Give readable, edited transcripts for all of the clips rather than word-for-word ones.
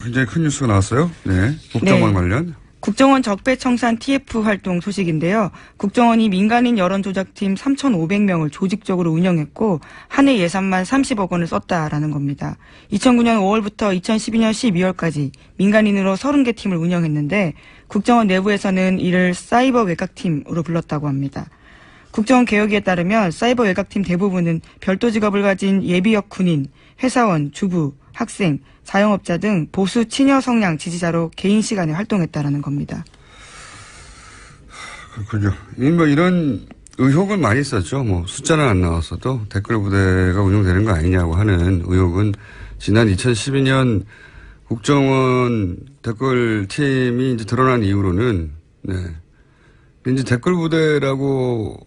굉장히 큰 뉴스가 나왔어요. 네. 국정원 관련. 국정원 적폐청산 TF 활동 소식인데요. 국정원이 민간인 여론조작팀 3,500명을 조직적으로 운영했고 한 해 예산만 30억 원을 썼다라는 겁니다. 2009년 5월부터 2012년 12월까지 민간인으로 30개 팀을 운영했는데 국정원 내부에서는 이를 사이버 외곽팀으로 불렀다고 합니다. 국정원 개혁에 따르면 사이버 외곽팀 대부분은 별도 직업을 가진 예비역 군인, 회사원, 주부, 학생, 자영업자 등 보수 친여 성향 지지자로 개인 시간에 활동했다라는 겁니다. 그렇군요. 이런 의혹은 많이 있었죠. 뭐 숫자는 안 나왔어도 댓글 부대가 운영되는 거 아니냐고 하는 의혹은 지난 2012년 국정원 댓글팀이 이제 드러난 이후로는 이제 댓글 부대라고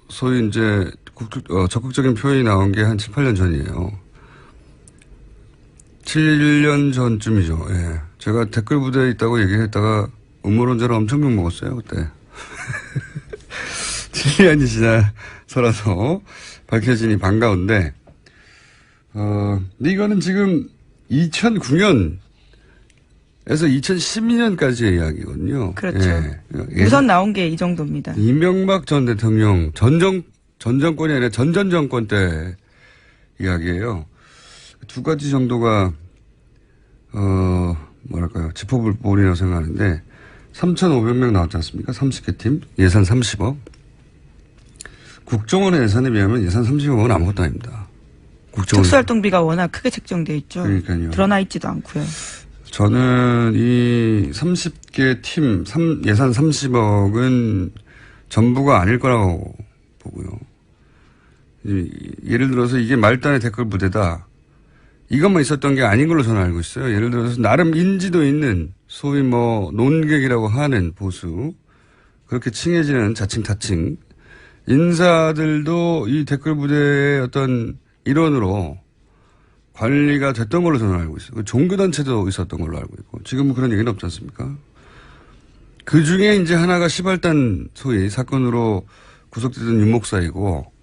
소위 이제 적극적인 표현이 나온 게 한 7, 8년 전이에요. 7년 전쯤이죠. 예. 제가 댓글 부대에 있다고 얘기했다가 음모론자로 엄청 욕먹었어요, 그때. 7년이 지나서라서 밝혀지니 반가운데, 근데 이거는 지금 2009년에서 2012년까지의 이야기거든요. 그렇죠. 예. 우선 나온 게 이 정도입니다. 이명박 전 대통령 전 정권이 아니라 전 정권 때 이야기예요. 두 가지 정도가 뭐랄까요, 짚어볼 부분이라고 생각하는데 3,500명 나왔지 않습니까? 30개 팀 예산 30억. 국정원의 예산에 비하면 예산 30억은 아무것도 아닙니다. 특수활동비가 워낙 크게 책정돼 있죠. 그러니까요. 드러나 있지도 않고요. 저는 이 30개 팀 예산 30억은 전부가 아닐 거라고 보고요. 예를 들어서 이게 말단의 댓글 부대다. 이것만 있었던 게 아닌 걸로 저는 알고 있어요. 예를 들어서 나름 인지도 있는 소위 뭐 논객이라고 하는 보수, 그렇게 칭해지는 자칭 타칭 인사들도 이 댓글 부대의 어떤 일원으로 관리가 됐던 걸로 저는 알고 있어요. 종교단체도 있었던 걸로 알고 있고 지금은 그런 얘기는 없지 않습니까? 그 중에 이제 하나가 시발단 소위 사건으로 구속되던 윤 목사이고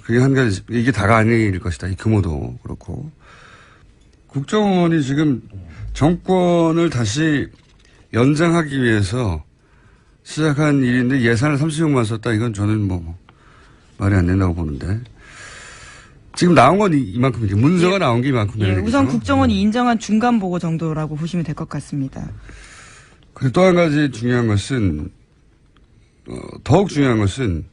그게 한 가지, 이게 다가 아닐 것이다. 이 규모도 그렇고. 국정원이 지금 정권을 다시 연장하기 위해서 시작한 일인데 예산을 30억만 썼다. 이건 저는 뭐 말이 안 된다고 보는데. 지금 나온 건 이만큼이죠. 문서가 나온 게 이만큼 되는 거죠. 우선 국정원이 인정한 중간 보고 정도라고 보시면 될 것 같습니다. 그리고 또 한 가지 중요한 것은, 더욱 중요한 것은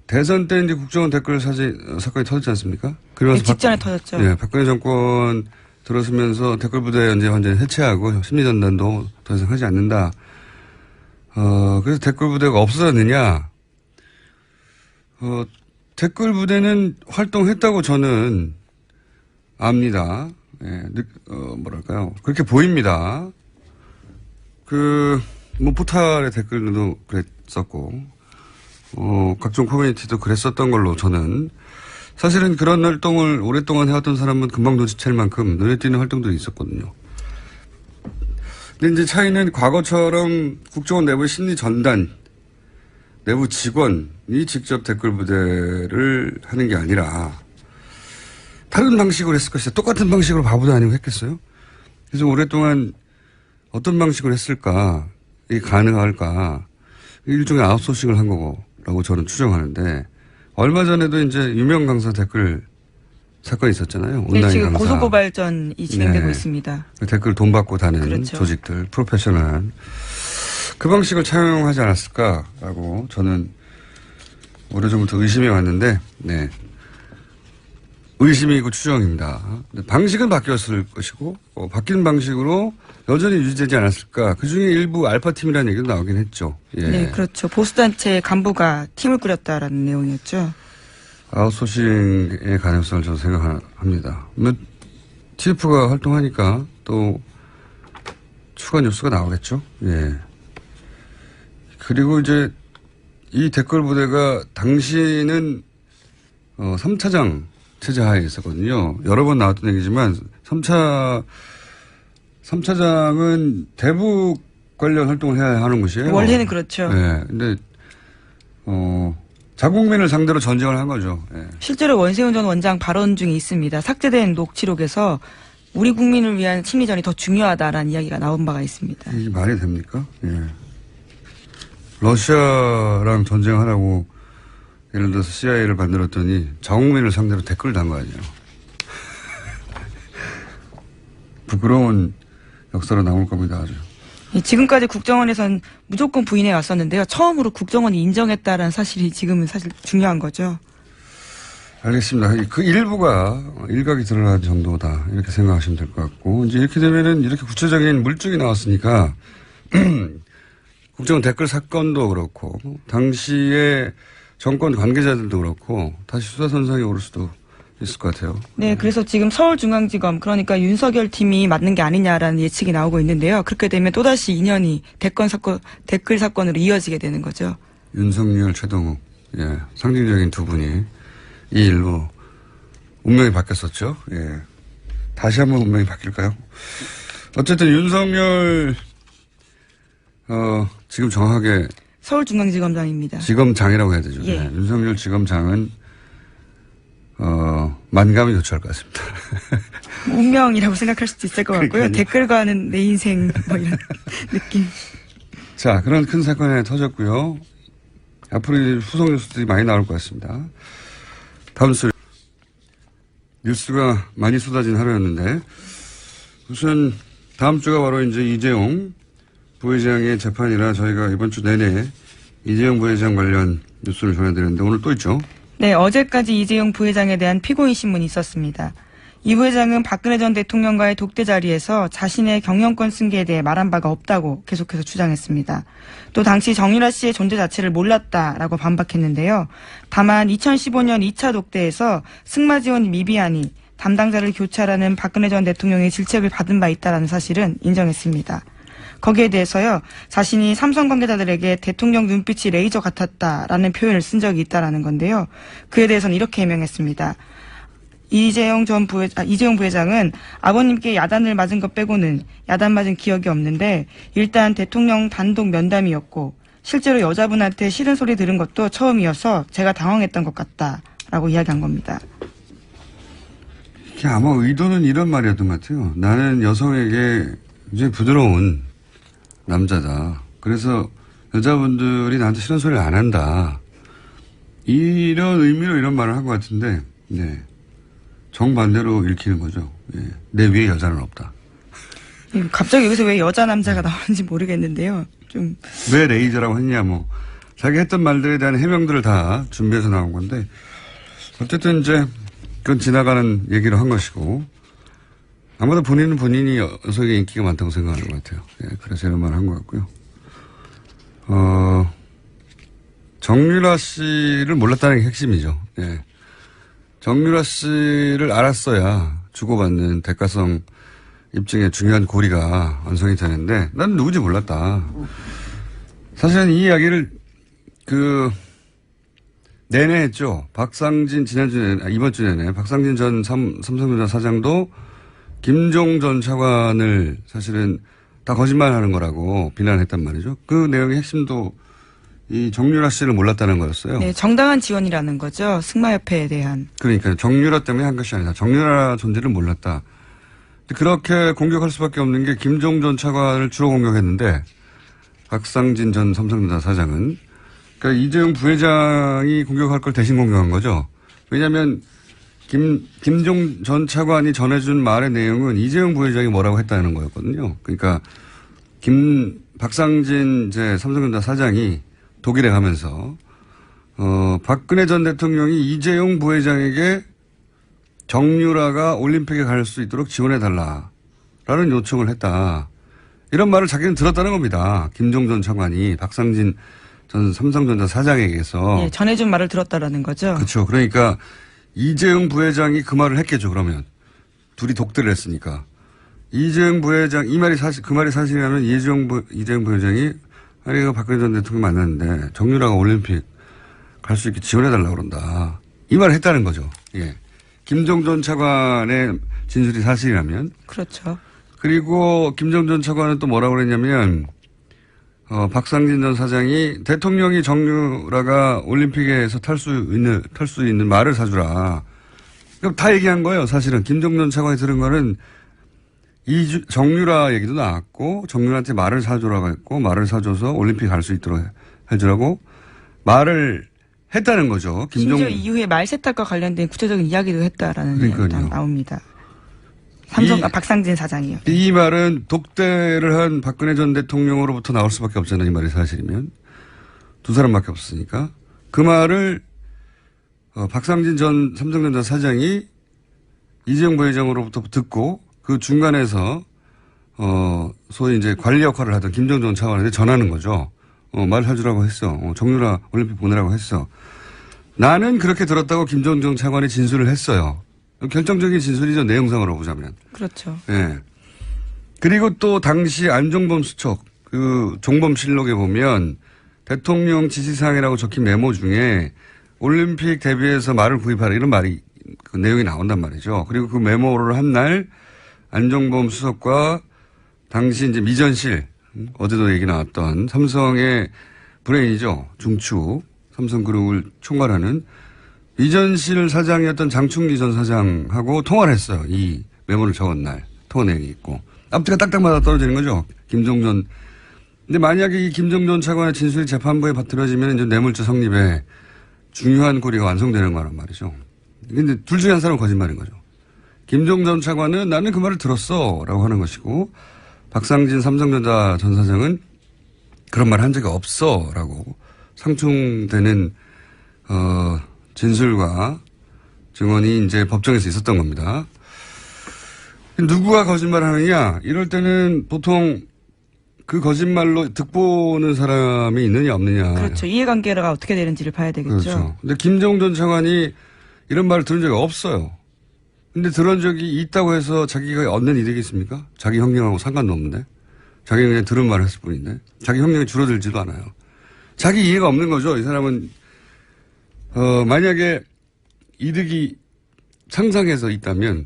대선 때 이제 국정원 댓글 사건이 터졌지 않습니까? 그러면서 직전에 터졌죠. 네, 박근혜 정권 들어서면서 댓글 부대 이제 완전히 해체하고 심리전단도 더 이상 하지 않는다. 그래서 댓글 부대가 없어졌느냐? 댓글 부대는 활동했다고 저는 압니다. 예, 뭐랄까요. 그렇게 보입니다. 뭐 포탈의 댓글도 그랬었고. 각종 커뮤니티도 그랬었던 걸로 저는 사실은 그런 활동을 오랫동안 해왔던 사람은 금방 눈치챌 만큼 눈에 띄는 활동들이 있었거든요. 근데 이제 차이는 과거처럼 국정원 내부 심리 전단, 내부 직원이 직접 댓글 부대를 하는 게 아니라 다른 방식으로 했을 것이다. 똑같은 방식으로 바보도 아니고 했겠어요? 그래서 오랫동안 어떤 방식으로 했을까? 이게 가능할까? 일종의 아웃소싱을 한 거고. 라고 저는 추정하는데 얼마 전에도 이제 유명 강사 댓글 사건이 있었잖아요. 온라인 네, 지금 강사. 고소고발전이 진행되고 있습니다. 댓글 돈 받고 다는 그렇죠. 조직들, 프로페셔널한 그 방식을 차용하지 않았을까라고 저는 오래전부터 의심해 왔는데, 네. 의심이고 추정입니다. 방식은 바뀌었을 것이고, 바뀐 방식으로 여전히 유지되지 않았을까. 그 중에 일부 알파팀이라는 얘기도 나오긴 했죠. 예. 네, 그렇죠. 보수단체 간부가 팀을 꾸렸다라는 내용이었죠. 아웃소싱의 가능성을 저는 생각합니다. TF가 활동하니까 또 추가 뉴스가 나오겠죠. 예. 그리고 이제 이 댓글 부대가 당시는 3차장 체제 하에 있었거든요. 여러 번 나왔던 얘기지만 3차장은 대북 관련 활동을 해야 하는 곳이에요. 원래는 그렇죠. 네. 근데 자국민을 상대로 전쟁을 한 거죠. 네. 실제로 원세훈 전 원장 발언 중에 있습니다. 삭제된 녹취록에서 우리 국민을 위한 심리전이 더 중요하다라는 이야기가 나온 바가 있습니다. 이게 말이 됩니까? 예. 러시아랑 전쟁하라고 예를 들어서 CIA를 만들었더니 자국민을 상대로 댓글 단 거 아니에요. 부끄러운 역사로 남을 겁니다. 아주. 지금까지 국정원에선 무조건 부인해 왔었는데요. 처음으로 국정원이 인정했다라는 사실이 지금은 사실 중요한 거죠. 알겠습니다. 그 일부가 일각이 드러난 정도다. 이렇게 생각하시면 될 것 같고, 이제 이렇게 되면은 이렇게 구체적인 물증이 나왔으니까, 국정원 댓글 사건도 그렇고, 당시에 정권 관계자들도 그렇고, 다시 수사선상에 오를 수도 있을 것 같아요. 네, 그래서 지금 서울중앙지검, 그러니까 윤석열 팀이 맞는 게 아니냐라는 예측이 나오고 있는데요. 그렇게 되면 또다시 인연이 댓글 사건으로 이어지게 되는 거죠. 윤석열, 최동욱, 예, 상징적인 두 분이 이 일로 운명이 바뀌었었죠. 예. 다시 한번 운명이 바뀔까요? 어쨌든 윤석열, 지금 정확하게. 서울중앙지검장입니다. 지검장이라고 해야 되죠. 예. 네. 윤석열 지검장은, 만감이 교차할 것 같습니다. 운명이라고 생각할 수도 있을 것 같고요. 그러니까요. 댓글과는 내 인생, 뭐 이런 느낌. 자, 그런 큰 사건이 터졌고요. 앞으로 후속 뉴스들이 많이 나올 것 같습니다. 다음 소리. 뉴스가 많이 쏟아진 하루였는데, 우선 다음 주가 바로 이제 이재용 부회장의 재판이라 저희가 이번 주 내내 이재용 부회장 관련 뉴스를 전해드렸는데 오늘 또 있죠? 네, 어제까지 이재용 부회장에 대한 피고인 신문이 있었습니다. 이 부회장은 박근혜 전 대통령과의 독대 자리에서 자신의 경영권 승계에 대해 말한 바가 없다고 계속해서 주장했습니다. 또 당시 정유라 씨의 존재 자체를 몰랐다라고 반박했는데요. 다만 2015년 2차 독대에서 승마지원 미비하니 담당자를 교체하라는 박근혜 전 대통령의 질책을 받은 바 있다는 사실은 인정했습니다. 거기에 대해서요, 자신이 삼성 관계자들에게 대통령 눈빛이 레이저 같았다라는 표현을 쓴 적이 있다라는 건데요. 그에 대해서는 이렇게 해명했습니다. 이재용 부회장은 아버님께 야단을 맞은 것 빼고는 야단 맞은 기억이 없는데 일단 대통령 단독 면담이었고 실제로 여자분한테 싫은 소리 들은 것도 처음이어서 제가 당황했던 것 같다라고 이야기한 겁니다. 이게 아마 의도는 이런 말이었던 것 같아요. 나는 여성에게 굉장히 부드러운 남자다. 그래서 여자분들이 나한테 싫은 소리를 안 한다. 이런 의미로 이런 말을 한 것 같은데, 네. 정반대로 읽히는 거죠. 예. 내 위에 여자는 없다. 갑자기 여기서 왜 여자 남자가 나오는지 모르겠는데요. 좀. 왜 레이저라고 했냐, 뭐. 자기 했던 말들에 대한 해명들을 다 준비해서 나온 건데, 어쨌든 이제, 그건 지나가는 얘기로 한 것이고, 아마도 본인은 본인이 여성의 인기가 많다고 생각하는 것 같아요. 예, 그래서 이런 말을 한 것 같고요. 정유라 씨를 몰랐다는 게 핵심이죠. 예. 정유라 씨를 알았어야 주고받는 대가성 입증의 중요한 고리가 완성이 되는데, 난 누군지 몰랐다. 사실은 이 이야기를, 내내 했죠. 박상진, 이번 주 내내, 박상진 전 삼성전자 사장도 김종 전 차관을 사실은 다 거짓말 하는 거라고 비난했단 말이죠. 그 내용의 핵심도 이 정유라 씨를 몰랐다는 거였어요. 네, 정당한 지원이라는 거죠. 승마협회에 대한. 그러니까 정유라 때문에 한 것이 아니다. 정유라 존재를 몰랐다. 그렇게 공격할 수밖에 없는 게 김종 전 차관을 주로 공격했는데 박상진 전 삼성전자 사장은 그러니까 이재용 부회장이 공격할 걸 대신 공격한 거죠. 왜냐하면 김종 전 차관이 전해준 말의 내용은 이재용 부회장이 뭐라고 했다는 거였거든요. 그러니까 박상진 이제 삼성전자 사장이 독일에 가면서 박근혜 전 대통령이 이재용 부회장에게 정유라가 올림픽에 갈 수 있도록 지원해달라라는 요청을 했다. 이런 말을 자기는 들었다는 겁니다. 김종 전 차관이 박상진 전 삼성전자 사장에게서. 네, 전해준 말을 들었다라는 거죠. 그렇죠. 그러니까 이재용 부회장이 그 말을 했겠죠. 그러면 둘이 독대를 했으니까 이재용 부회장 그 말이 사실이라면 이재용 부회장이 아니 그 박근혜 전 대통령 만났는데 정유라가 올림픽 갈 수 있게 지원해달라고 그런다. 이 말을 했다는 거죠. 예. 김종 전 차관의 진술이 사실이라면. 그렇죠. 그리고 김종 전 차관은 또 뭐라고 그랬냐면 박상진 전 사장이 대통령이 정유라가 올림픽에서 탈 수 있는 말을 사주라. 그럼 다 얘기한 거예요. 사실은 김종 전 차관이 들은 거는 정유라 얘기도 나왔고, 정유라한테 말을 사주라고 했고, 말을 사줘서 올림픽 갈 수 있도록 해주라고 말을 했다는 거죠. 심지어 이후에 말 세탁과 관련된 구체적인 이야기도 했다라는 얘기가 나옵니다. 박상진 사장이요. 이 말은 독대를 한 박근혜 전 대통령으로부터 나올 수밖에 없잖아요. 이 말이 사실이면. 두 사람밖에 없으니까. 그 말을 박상진 전 삼성전자 사장이 이재용 부회장으로부터 듣고 그 중간에서 소위 이제 관리 역할을 하던 김정전 차관한테 전하는 거죠. 말해주라고 했어. 정유라 올림픽 보내라고 했어. 나는 그렇게 들었다고 김정전 차관이 진술을 했어요. 결정적인 진술이죠. 내용상으로 보자면. 그렇죠. 예. 그리고 또 당시 안종범 수석 그 종범실록에 보면 대통령 지시사항이라고 적힌 메모 중에 올림픽 대비해서 말을 구입하라 이런 말이 그 내용이 나온단 말이죠. 그리고 그 메모를 한 날 안종범 수석과 당시 이제 미전실 어제도 얘기 나왔던 삼성의 브레인이죠. 중추 삼성그룹을 총괄하는 미전실 사장이었던 장충기 전 사장하고 통화를 했어요. 이 메모를 적은 날 통화 내용이 있고 앞뒤가 딱딱 맞아 떨어지는 거죠. 김종전. 근데 만약에 이 김종전 차관의 진술이 재판부에 받들어지면 이제 뇌물죄 성립에 중요한 고리가 완성되는 거란 말이죠. 근데 둘 중에 한 사람은 거짓말인 거죠. 김종전 차관은 나는 그 말을 들었어 라고 하는 것이고 박상진 삼성전자 전 사장은 그런 말 한 적이 없어 라고 상충되는 진술과 증언이 이제 법정에서 있었던 겁니다. 누구가 거짓말 하느냐 이럴 때는 보통 그 거짓말로 득보는 사람이 있느냐 없느냐. 그렇죠. 이해관계가 어떻게 되는지를 봐야 되겠죠. 그렇죠. 근데 김정전 차관이 이런 말을 들은 적이 없어요. 근데 들은 적이 있다고 해서 자기가 얻는 이득이 있습니까? 자기 형량하고 상관도 없는데. 자기가 그냥 들은 말을 했을 뿐인데. 자기 형량이 줄어들지도 않아요. 자기 이해가 없는 거죠. 이 사람은 만약에 이득이 상상해서 있다면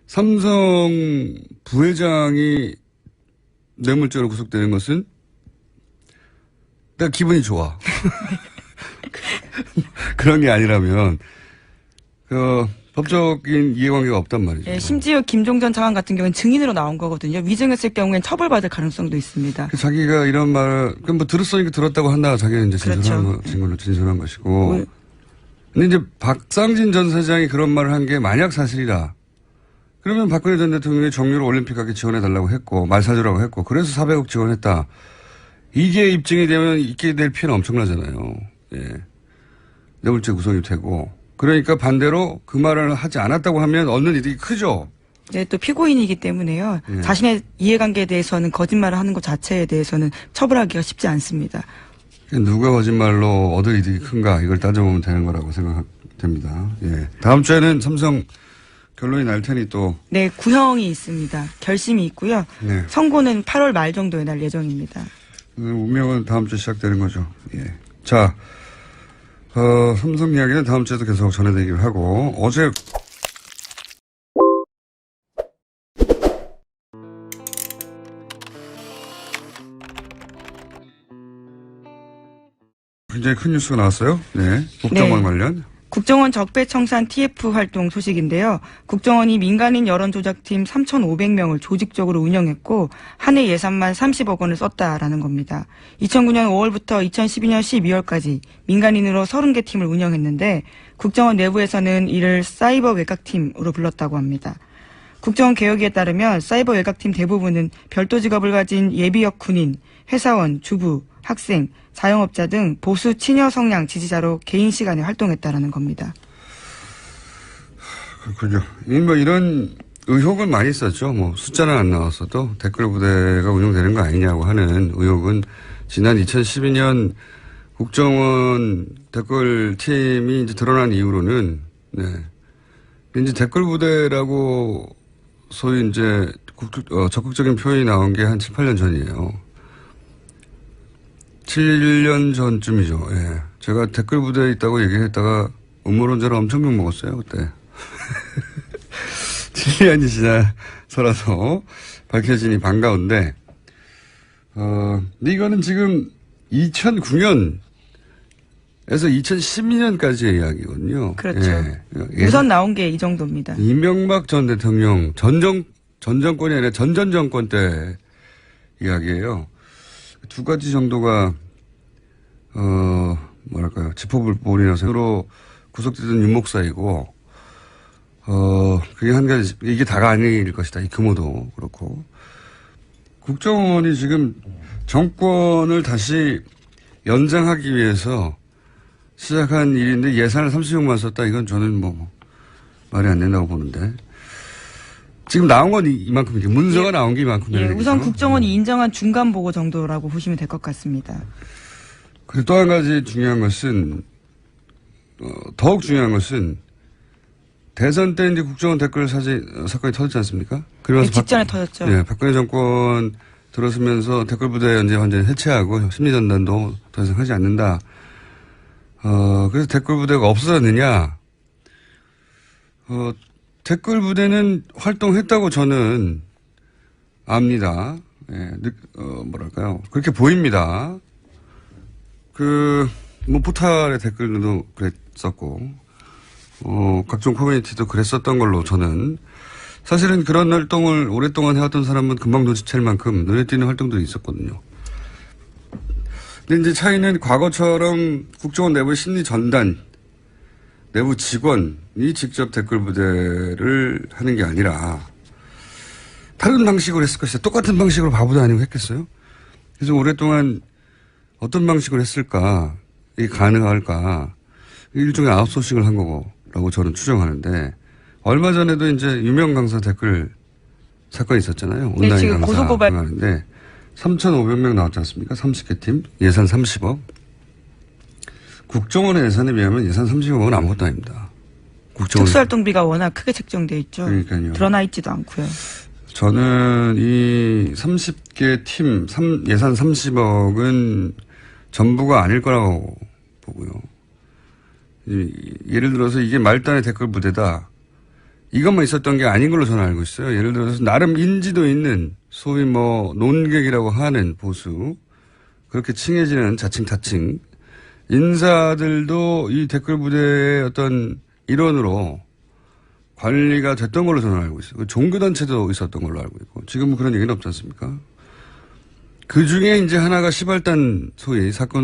삼성 부회장이 뇌물죄로 구속되는 것은 내가 기분이 좋아. 그런 게 아니라면 법적인 이해관계가 없단 말이죠. 예, 심지어 김종전 차관 같은 경우는 증인으로 나온 거거든요. 위증했을 경우엔 처벌받을 가능성도 있습니다. 자기가 이런 말을 뭐 들었으니까 들었다고 한다가 자기는 이제 진술한 것이고. 근데 이제 박상진 전 사장이 그런 말을 한 게 만약 사실이다. 그러면 박근혜 전 대통령이 정유로 올림픽 가기 지원해달라고 했고 말 사주라고 했고 그래서 400억 지원했다. 이게 입증이 되면 있게 될 피해는 엄청나잖아요. 예. 뇌물죄 구성이 되고. 그러니까 반대로 그 말을 하지 않았다고 하면 얻는 이득이 크죠. 네, 또 피고인이기 때문에요. 예. 자신의 이해관계에 대해서는 거짓말을 하는 것 자체에 대해서는 처벌하기가 쉽지 않습니다. 누가 거짓말로 얻을 이득이 큰가 이걸 따져보면 되는 거라고 생각됩니다. 예. 다음 주에는 삼성 결론이 날 테니 또. 네, 구형이 있습니다. 결심이 있고요. 네. 선고는 8월 말 정도에 날 예정입니다. 운명은 다음 주에 시작되는 거죠. 예. 자, 삼성 이야기는 다음 주에도 계속 전해드리기로 하고 어제 굉장히 큰 뉴스가 나왔어요. 네, 국정원 관련. 국정원 적폐청산 TF 활동 소식인데요. 국정원이 민간인 여론조작팀 3,500명을 조직적으로 운영했고 한 해 예산만 30억 원을 썼다라는 겁니다. 2009년 5월부터 2012년 12월까지 민간인으로 30개 팀을 운영했는데 국정원 내부에서는 이를 사이버 외곽팀으로 불렀다고 합니다. 국정원 개혁에 따르면 사이버 외곽팀 대부분은 별도 직업을 가진 예비역 군인, 회사원, 주부, 학생, 자영업자 등 보수 친여 성향 지지자로 개인 시간에 활동했다라는 겁니다. 그렇군요. 뭐 이런 의혹은 많이 있었죠. 뭐 숫자는 안 나왔어도 댓글 부대가 운영되는 거 아니냐고 하는 의혹은 지난 2012년 국정원 댓글 팀이 이제 드러난 이후로는 네. 이제 댓글 부대라고 소위 이제 적극적인 표현이 나온 게 한 7, 8년 전이에요. 7년 전쯤이죠. 예. 제가 댓글 부대에 있다고 얘기했다가 음모론자를 엄청 욕먹었어요, 그때. 7년이 지나서라도 밝혀지니 반가운데, 근데 이거는 지금 2009년에서 2012년까지의 이야기거든요. 그렇죠. 예. 우선 나온 게 이 정도입니다. 이명박 전 대통령 전 전 정권이 아니라 전전 정권 때 이야기예요. 두 가지 정도가 뭐랄까요, 짚어볼이라서 서로 구속되던 윤목사이고 그게 한 가지, 이게 다가 아닐 것이다. 이 규모도 그렇고. 국정원이 지금 정권을 다시 연장하기 위해서 시작한 일인데 예산을 30억만 썼다. 이건 저는 뭐 말이 안 된다고 보는데. 지금 나온 건 이만큼이죠. 문서가 나온 게 이만큼이에요. 예, 우선 국정원이 인정한 중간 보고 정도라고 보시면 될 것 같습니다. 그리고 또 한 가지 중요한 것은 더욱 중요한 것은 대선 때 이제 국정원 댓글 사건이 터졌지 않습니까? 그러면서 직전에 터졌죠. 예, 박근혜 정권 들어서면서 댓글 부대 완전히 해체하고 심리전단도 더 이상 하지 않는다. 그래서 댓글 부대가 없어졌느냐? 댓글 부대는 활동했다고 저는 압니다. 예, 뭐랄까요. 그렇게 보입니다. 뭐 포탈의 댓글도 그랬었고, 각종 커뮤니티도 그랬었던 걸로 저는 사실은 그런 활동을 오랫동안 해왔던 사람은 금방 눈치챌 만큼 눈에 띄는 활동들이 있었거든요. 근데 이제 차이는 과거처럼 국정원 내부의 심리 전단, 내부 직원이 직접 댓글 부대를 하는 게 아니라 다른 방식으로 했을 것이다. 똑같은 방식으로 바보도 아니고 했겠어요? 그래서 오랫동안 어떤 방식으로 했을까? 이게 가능할까? 일종의 아웃소싱을 한 거라고 저는 추정하는데 얼마 전에도 이제 유명 강사 댓글 사건이 있었잖아요. 온라인 네, 지금 강사 고소고발 하는데 3,500명 나왔지 않습니까? 30개 팀 예산 30억. 국정원의 예산에 비하면 예산 30억은 아무것도 아닙니다. 특수활동비가 워낙 크게 책정돼 있죠. 그러니까요. 드러나 있지도 않고요. 저는 이 30개 팀 예산 30억은 전부가 아닐 거라고 보고요. 예를 들어서 이게 말단의 댓글 부대다. 이것만 있었던 게 아닌 걸로 저는 알고 있어요. 예를 들어서 나름 인지도 있는 소위 뭐 논객이라고 하는 보수, 그렇게 칭해지는 자칭 타칭 인사들도 이 댓글 부대의 어떤 일원으로 관리가 됐던 걸로 저는 알고 있어요. 종교단체도 있었던 걸로 알고 있고 지금은 그런 얘기는 없지 않습니까? 그 중에 이제 하나가 시발단 소위 사건